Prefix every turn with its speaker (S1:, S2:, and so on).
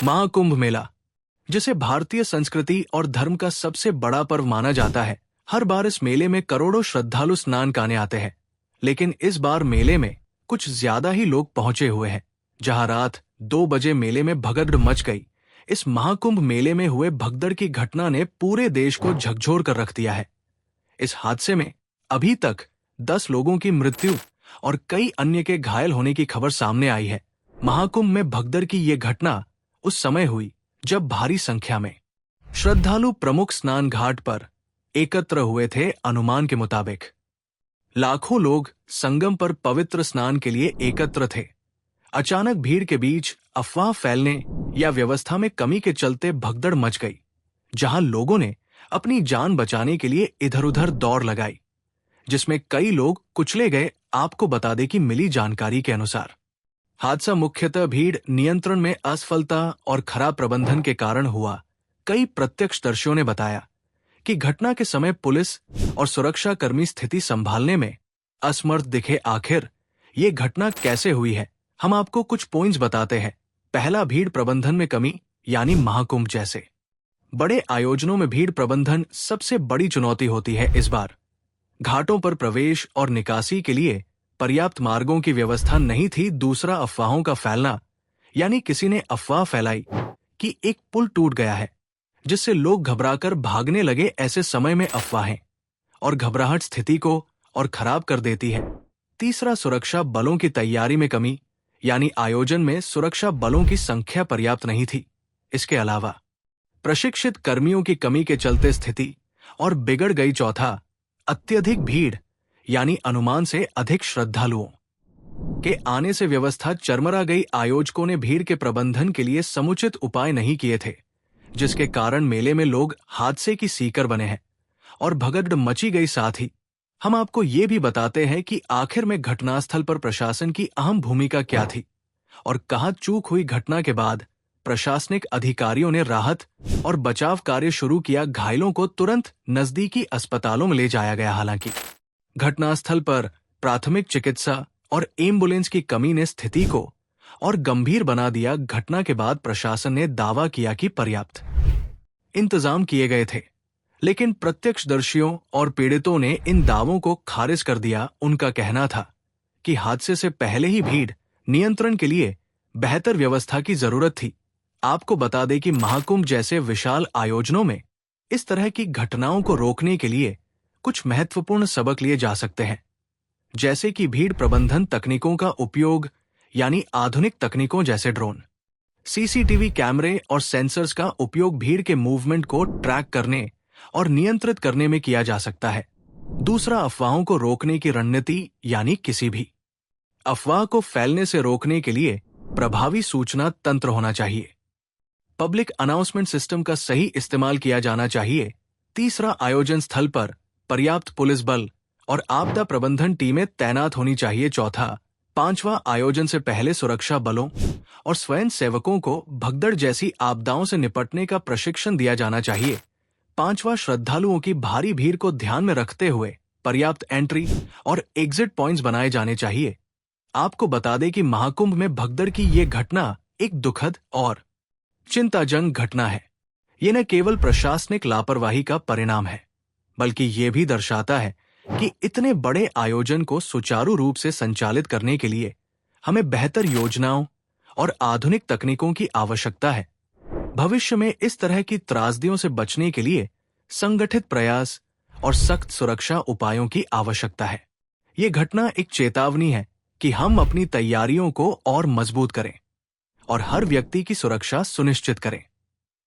S1: महाकुंभ मेला, जिसे भारतीय संस्कृति और धर्म का सबसे बड़ा पर्व माना जाता है, हर बार इस मेले में करोड़ों श्रद्धालु स्नान करने आते हैं। लेकिन इस बार मेले में कुछ ज्यादा ही लोग पहुंचे हुए हैं। जहां रात 2 बजे मेले में भगदड़ मच गई, इस महाकुंभ मेले में हुए भगदड़ की घटना ने पूरे देश को झकझोर कर रख दिया है। इस हादसे में अभी तक 10 लोगों की मृत्यु और कई अन्य के घायल होने की खबर सामने आई है। महाकुंभ में भगदड़ की ये घटना उस समय हुई जब भारी संख्या में श्रद्धालु प्रमुख स्नान घाट पर एकत्र हुए थे। अनुमान के मुताबिक लाखों लोग संगम पर पवित्र स्नान के लिए एकत्र थे। अचानक भीड़ के बीच अफवाह फैलने या व्यवस्था में कमी के चलते भगदड़ मच गई, जहां लोगों ने अपनी जान बचाने के लिए इधर-उधर दौड़ लगाई, जिसमें कई लोग कुचले गए। आपको बता दें कि मिली जानकारी के अनुसार हादसा मुख्यतः भीड़ नियंत्रण में असफलता और खराब प्रबंधन के कारण हुआ। कई प्रत्यक्षदर्शियों ने बताया कि घटना के समय पुलिस और सुरक्षा कर्मी स्थिति संभालने में असमर्थ दिखे। आखिर ये घटना कैसे हुई है, हम आपको कुछ पॉइंट्स बताते हैं। पहला, भीड़ प्रबंधन में कमी, यानी महाकुंभ जैसे बड़े आयोजनों में भीड़ प्रबंधन सबसे बड़ी चुनौती होती है। इस बार घाटों पर प्रवेश और निकासी के लिए पर्याप्त मार्गों की व्यवस्था नहीं थी। दूसरा, अफवाहों का फैलना, यानी किसी ने अफवाह फैलाई कि एक पुल टूट गया है, जिससे लोग घबराकर भागने लगे। ऐसे समय में अफवाहें और घबराहट स्थिति को और खराब कर देती है। तीसरा, सुरक्षा बलों की तैयारी में कमी, यानी आयोजन में सुरक्षा बलों की संख्या पर्याप्त नहीं थी। इसके अलावा प्रशिक्षित कर्मियों की कमी के चलते स्थिति और बिगड़ गई। चौथा, अत्यधिक भीड़, यानी अनुमान से अधिक श्रद्धालुओं के आने से व्यवस्था चरमरा गई। आयोजकों ने भीड़ के प्रबंधन के लिए समुचित उपाय नहीं किए थे, जिसके कारण मेले में लोग हादसे की सीकर बने हैं और भगदड़ मची गई। साथ ही हम आपको ये भी बताते हैं कि आखिर में घटनास्थल पर प्रशासन की अहम भूमिका क्या थी और कहां चूक हुई। घटना के बाद प्रशासनिक अधिकारियों ने राहत और बचाव कार्य शुरू किया। घायलों को तुरंत नजदीकी अस्पतालों में ले जाया गया। हालांकि घटनास्थल पर प्राथमिक चिकित्सा और एम्बुलेंस की कमी ने स्थिति को और गंभीर बना दिया। घटना के बाद प्रशासन ने दावा किया कि पर्याप्त इंतजाम किए गए थे, लेकिन प्रत्यक्षदर्शियों और पीड़ितों ने इन दावों को खारिज कर दिया। उनका कहना था कि हादसे से पहले ही भीड़ नियंत्रण के लिए बेहतर व्यवस्था की जरूरत थी। आपको बता दें कि महाकुंभ जैसे विशाल आयोजनों में इस तरह की घटनाओं को रोकने के लिए कुछ महत्वपूर्ण सबक लिए जा सकते हैं, जैसे कि भीड़ प्रबंधन तकनीकों का उपयोग, यानी आधुनिक तकनीकों जैसे ड्रोन, सीसीटीवी कैमरे और सेंसर्स का उपयोग भीड़ के मूवमेंट को ट्रैक करने और नियंत्रित करने में किया जा सकता है। दूसरा, अफवाहों को रोकने की रणनीति, यानी किसी भी अफवाह को फैलने से रोकने के लिए प्रभावी सूचना तंत्र होना चाहिए। पब्लिक अनाउंसमेंट सिस्टम का सही इस्तेमाल किया जाना चाहिए। तीसरा, आयोजन स्थल पर पर्याप्त पुलिस बल और आपदा प्रबंधन टीमें तैनात होनी चाहिए। चौथा, पांचवा, आयोजन से पहले सुरक्षा बलों और स्वयं सेवकों को भगदड़ जैसी आपदाओं से निपटने का प्रशिक्षण दिया जाना चाहिए। पांचवा, श्रद्धालुओं की भारी भीड़ को ध्यान में रखते हुए पर्याप्त एंट्री और एग्जिट पॉइंट्स बनाए जाने चाहिए। आपको बता दें कि महाकुंभ में भगदड़ की ये घटना एक दुखद और चिंताजनक घटना है। ये न केवल प्रशासनिक लापरवाही का परिणाम है, बल्कि ये भी दर्शाता है कि इतने बड़े आयोजन को सुचारू रूप से संचालित करने के लिए हमें बेहतर योजनाओं और आधुनिक तकनीकों की आवश्यकता है। भविष्य में इस तरह की त्रासदियों से बचने के लिए संगठित प्रयास और सख्त सुरक्षा उपायों की आवश्यकता है। ये घटना एक चेतावनी है कि हम अपनी तैयारियों को और मजबूत करें और हर व्यक्ति की सुरक्षा सुनिश्चित करें।